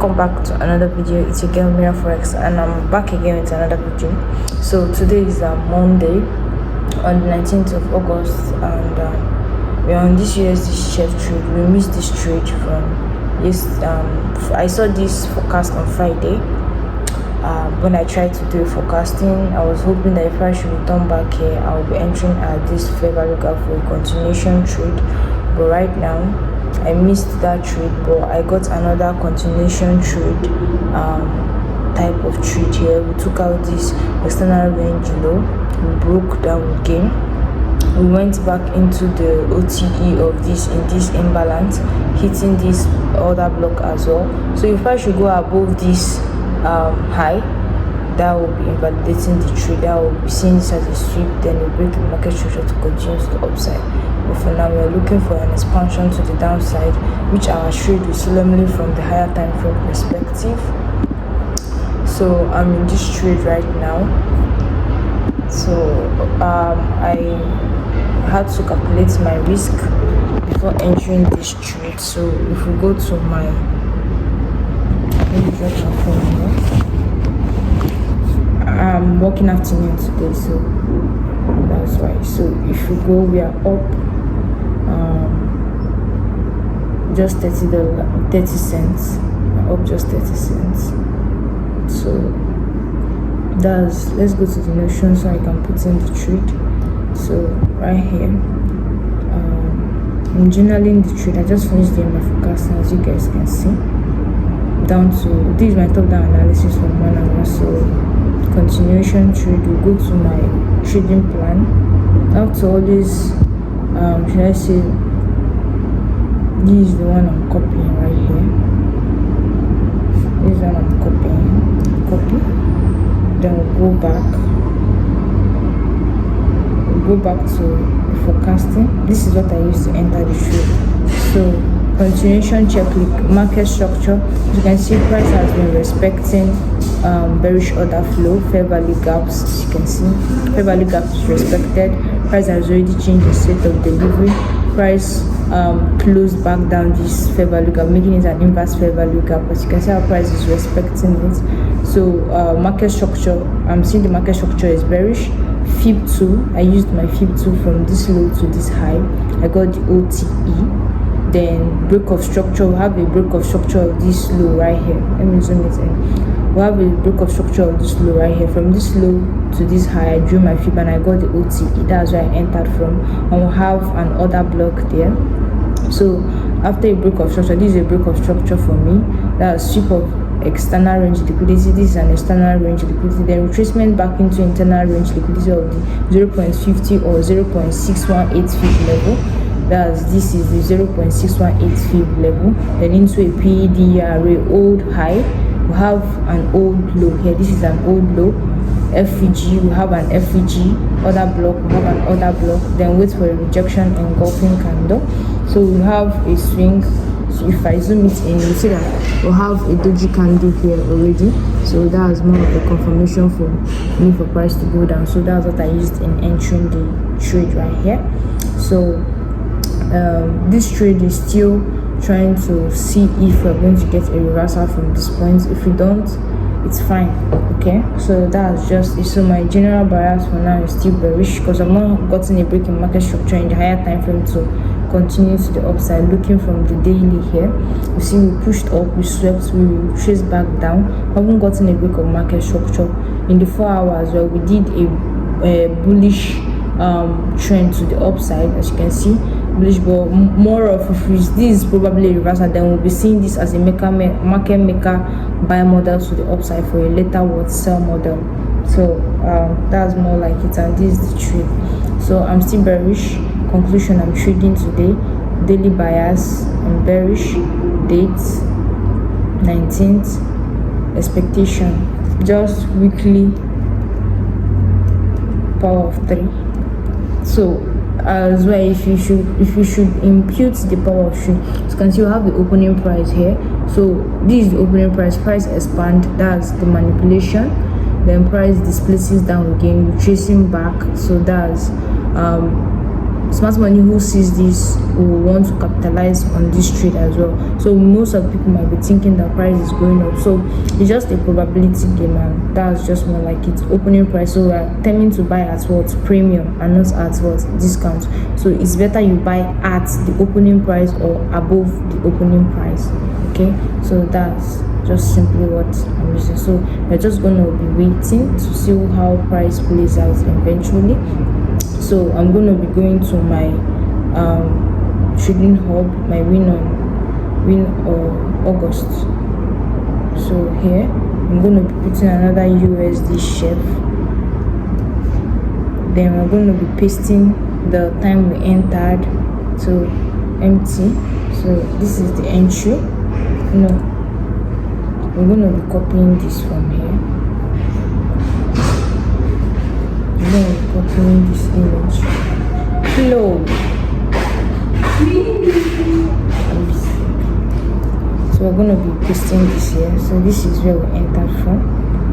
Welcome back to another video. It's your girl Mira Forex, and I'm back again with another video. So today is Monday on the 19th of August, and we're on this USD chef trade. We missed this trade from I saw this forecast on Friday. When I tried to do forecasting, I was hoping that if I should return back here, I'll be entering at this fair value gap for a continuation trade. But right now, I missed that trade, but I got another continuation trade type of trade here. We took out this external range low, we broke down again, we went back into the OTE of this in this imbalance, hitting this other block as well. So if I should go above this high, that will be invalidating the trade. That will be seeing this as a sweep, then we break the market structure to continue to the upside. But for now, we are looking for an expansion to the downside, which our trade will solemnly from the higher time frame perspective. So I'm in this trade right now. So I had to calculate my risk before entering this trade. So if we go to my, let me drop my phone here. I'm working afternoon today, so that's why. So if we go, we are up just $30 cents, up just 30 cents. So let's go to the notion so I can put in the trade. So right here, I'm journaling the trade. I just finished doing my forecasting, as you guys can see. Down to this is my top down analysis from 1 hour. So continuation trade, will go to my trading plan. I have to always should I say, this is the one I'm copying right here. This is one I'm copy, then we'll go back to forecasting. This is what I used to enter the trade. So continuation check, market structure. As you can see, price has been respecting bearish order flow, fair value gaps. As you can see, fair value gaps respected. Price has already changed the state of delivery. Price closed back down this fair value gap, making it an inverse fair value gap. As you can see, our price is respecting it. So market structure, I'm seeing the market structure is bearish. Fib 2, I used my Fib 2 from this low to this high. I got the OTE. Then break of structure, we have a break of structure of this low right here. Let me zoom it in. We have a break of structure of this low right here. From this low to this high, I drew my fib and I got the OTE. That's where I entered from. And we'll have an order block there. So after a break of structure, this is a break of structure for me. That's sweep of external range liquidity. This is an external range liquidity. Then retracement back into internal range liquidity of the 0.50 or 0.618 fib level. This is the 0.618 fib level. Then into a PDRA old high, we have an old low here. This is an old low. FVG, we have an FVG. Other block, we have an other block. Then wait for a rejection engulfing candle. So we have a swing. So if I zoom it in, you see that we have a doji candle here already. So that's more of a confirmation for me for price to go down. So that's what I used in entering the trade right here. So this trade is still trying to see if we're going to get a reversal from this point. If we don't, it's fine. Okay, so that's just it. So my general bias for now is still bearish because I've not gotten a break in market structure in the higher time frame to continue to the upside. Looking from the daily here, you see we pushed up, we swept, we traced back down. Haven't gotten a break of market structure in the 4 hours where we did a bullish trend to the upside. As you can see, bullish, but more of this is probably a reversal. Then we'll be seeing this as a market maker buy model to the upside for a later sell model. So that's more like it, and this is the trade. So I'm still bearish. Conclusion, I'm trading today. Daily bias, I'm bearish. Date 19th. Expectation, just weekly power of 3. So as well, if you should impute the power of 3, you can see you have the opening price here. So this is the opening price expand, that's the manipulation. Then price displaces down again, retracing back. So that's smart money who sees this will want to capitalize on this trade as well. So most of people might be thinking that price is going up, so it's just a probability game, and that's just more like it. Opening price, so we're tending to buy at what premium and not at what discount. So it's better you buy at the opening price or above the opening price. Okay, so that's just simply what I'm using. So we're just going to be waiting to see how price plays out eventually. So I'm going to be going to my trading hub, my win August. So here I'm going to be putting another USD chef. Then we're going to be pasting the time we entered to empty. So this is the entry. We're going to be copying this from here. I'm going to be copying this image. Hello. So we're going to be pasting this here. So this is where we entered from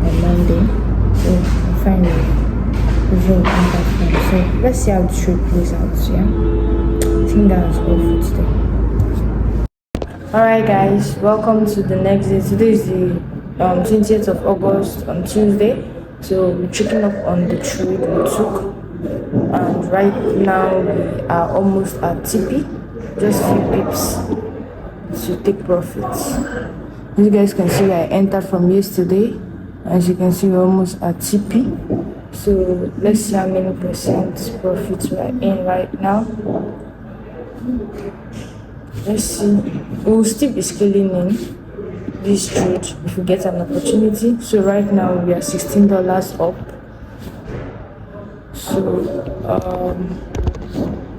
on Monday. So finally, this is where we entered from. So let's see how the trade plays out. Yeah, I think that's all for today. Alright guys, welcome to the next day. Today is the 20th of August on Tuesday. So we're checking up on the trade we took, and right now we are almost at TP, just few pips to take profits. As you guys can see, I entered from yesterday. As you can see, we're almost at TP. So let's see how many percent profits we're in right now. Let's see. We will still be scaling in this trade if we get an opportunity. So right now we are $16 up. So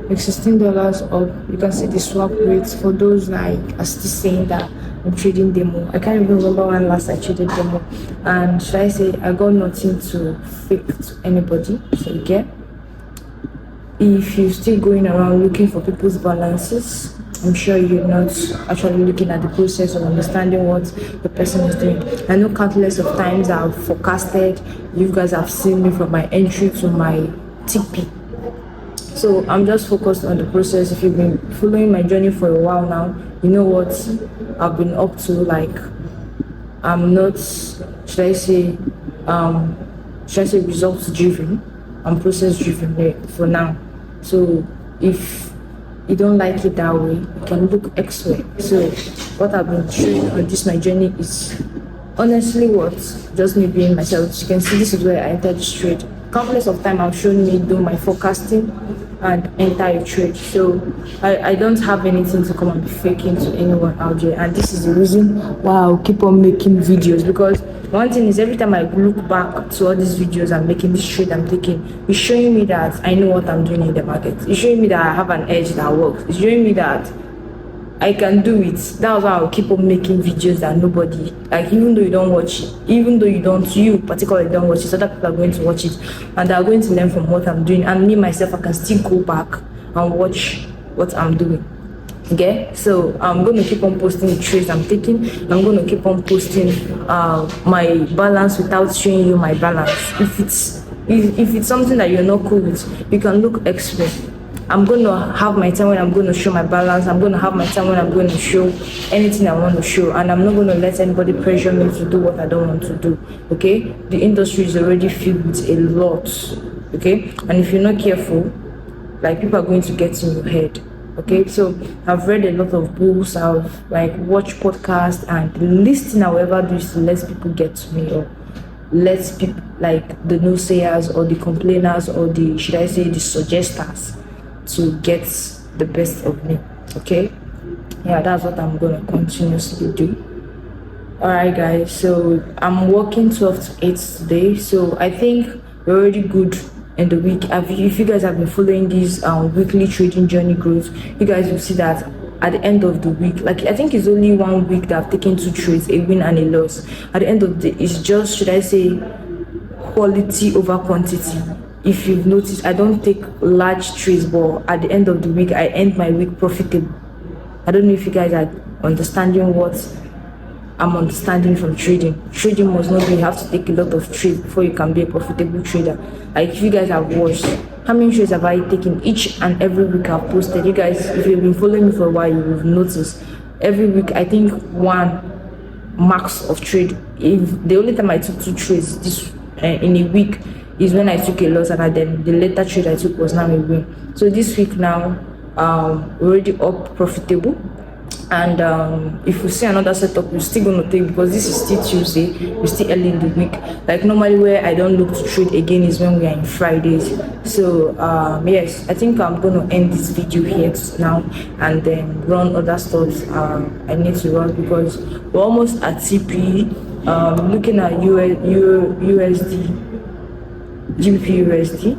with $16 up, you can see the swap rates for those like are still saying that I'm trading demo. I can't even remember when last I traded demo, and should I say I got nothing to fake to anybody. So you get, if you're still going around looking for people's balances, I'm sure you're not actually looking at the process of understanding what the person is doing. I know countless of times I've forecasted, you guys have seen me from my entry to my TP. So I'm just focused on the process. If you've been following my journey for a while now, you know what I've been up to. Like, I'm not, should I say results driven, I'm process driven for now. So if you don't like it that way, you can look elsewhere. So what I've been showing on this my journey is honestly what just me being myself. As you can see, this is where I entered this trade. Countless of time I've shown me do my forecasting and enter a trade. So I don't have anything to come and be faking to anyone out there, and this is the reason why I'll keep on making videos. Because one thing is, every time I look back to all these videos I'm making, this trade I'm taking, it's showing me that I know what I'm doing in the market. It's showing me that I have an edge that works. It's showing me that I can do it. That's why I'll keep on making videos that nobody, like, even though you don't watch it, even though you particularly don't watch it, other people are going to watch it and they are going to learn from what I'm doing. And me myself, I can still go back and watch what I'm doing. Okay, so I'm going to keep on posting the trades I'm taking. I'm going to keep on posting my balance without showing you my balance. If it's something that you're not cool with, you can look elsewhere. I'm going to have my time when I'm going to show my balance. I'm going to have my time when I'm going to show anything I want to show, and I'm not going to let anybody pressure me to do what I don't want to do. Okay, the industry is already filled with a lot. Okay, and if you're not careful, like, people are going to get in your head. Okay, so I've read a lot of books, I've watched podcasts, and the least thing I will ever do is to let people get to me, or let people, like the no-sayers or the complainers or the, should I say, the suggesters, to get the best of me. Okay, yeah, that's what I'm gonna continuously do. All right guys, so I'm working 12 to 8 today, so I think we're already good in the week. If you guys have been following this weekly trading journey growth, you guys will see that at the end of the week, like, I think it's only 1 week that I've taken 2 trades, a win and a loss. At the end of the day, it's just, should I say, quality over quantity. If you've noticed, I don't take large trades, but at the end of the week, I end my week profitable. I don't know if you guys are understanding what I'm understanding from trading. Trading must not be, you have to take a lot of trades before you can be a profitable trader. Like, if you guys have watched how many trades have I taken each and every week I've posted? You guys, if you've been following me for a while, you've noticed every week I think one max of trade. If the only time I took 2 trades this in a week is when I took a loss, and then the later trade I took was now a win. So this week now, we're already up profitable. And if we see another setup, we're still going to take, because this is still Tuesday, we're still early in the week. Like normally where I don't look to trade again is when we are in Fridays. So yes, I think I'm going to end this video here now and then run other stuff I need to run, because we're almost at TP. Looking at USD, GBP USD.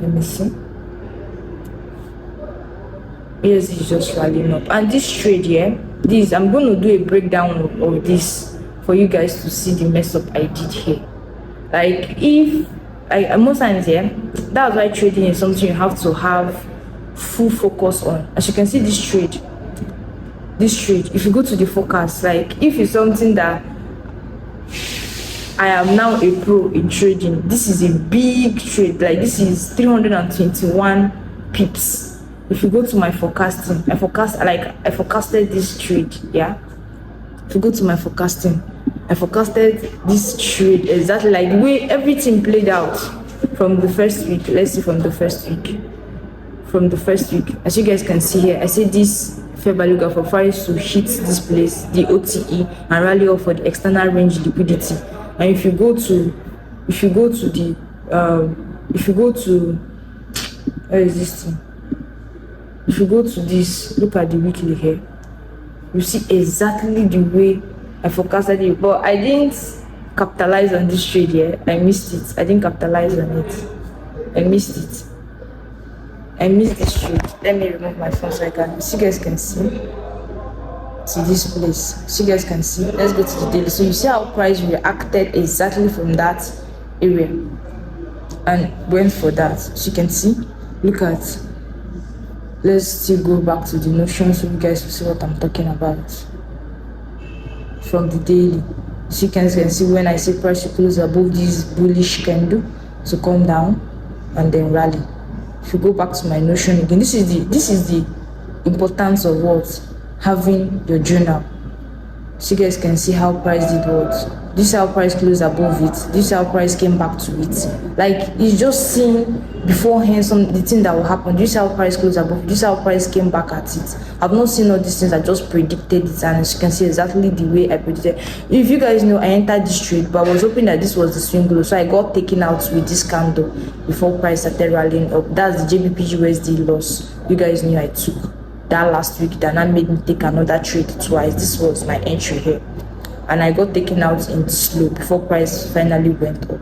Let me see. Yes, it's just rallying up. And this trade here, this I'm going to do a breakdown of this for you guys to see the mess up I did here. Like if I most times here, that's why trading is something you have to have full focus on. As you can see, this trade, if you go to the forecast, like if it's something that I am now a pro in trading, this is a big trade. Like this is 321 pips. If you go to my forecasting, I forecasted this trade, yeah. If you go to my forecasting, I forecasted this trade exactly like the way everything played out from the first week. Let's see from the first week. From the first week, as you guys can see here, I said this fair value gap for Forex to hit this place, the OTE, and rally up for the external range liquidity. And if you go to where is this thing? If you go to this, look at the weekly here, you see exactly the way I forecasted it, but I didn't capitalize on this trade here. I missed it. I didn't capitalize on it. I missed it. I missed this trade. Let me remove my phone so you guys can see. To this place, so you guys can see. Let's go to the daily. So you see how price reacted exactly from that area and went for that. So you can see. Look at. Let's still go back to the notion so you guys will see what I'm talking about from the daily. So you guys can see when I say price to close above this bullish candle to come down and then rally. If you go back to my notion again, this is the importance of what having your journal. So you guys can see how price did what. This is how price closed above it. This is how price came back to it. Like it's just seeing beforehand the thing that will happen. This is how price closed above. This is how price came back at it. I've not seen all these things. I just predicted it, and as you can see exactly the way I predicted. If you guys know, I entered this trade, but I was hoping that this was the swing low, so I got taken out with this candle before price started rallying up. That's the JBP USD loss. You guys knew I took that last week. That now made me take another trade twice. This was my entry here, and I got taken out in slow before price finally went up.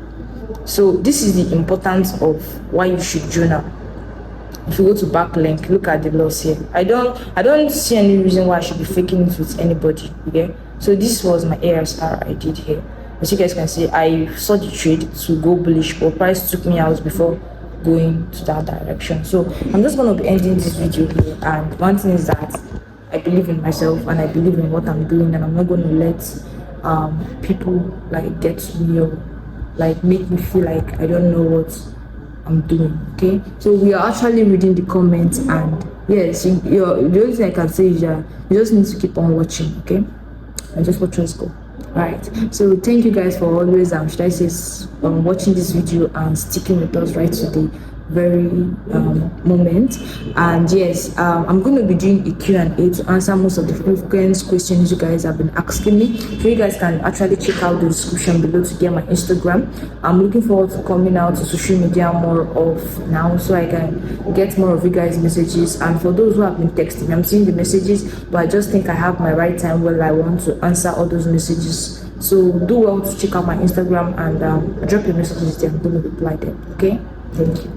So this is the importance of why you should journal. If you go to back link, look at the loss here. I don't see any reason why I should be faking it with anybody. Okay, so this was my ASR I did here. As you guys can see, I saw the trade to go bullish, but price took me out before going to that direction. So I'm just going to be ending this video here, and one thing is that I believe in myself and I believe in what I'm doing, and I'm not going to let people like get to me or like make me feel like I don't know what I'm doing. Okay, so we are actually reading the comments, and yes, the only thing I can say is you just need to keep on watching, okay, and just watch us go. Right, so thank you guys for always should I say watching this video and sticking with us right to the very moment. And yes, I'm going to be doing a Q&A to answer most of the frequent questions you guys have been asking me, so you guys can actually check out the description below to get my Instagram. I'm looking forward to coming out to social media more of now, so I can get more of you guys messages. And for those who have been texting me, I'm seeing the messages, but I just think I have my right time where I want to answer all those messages. So do well to check out my Instagram and drop your messages there. I'm going to reply them. Okay, thank you.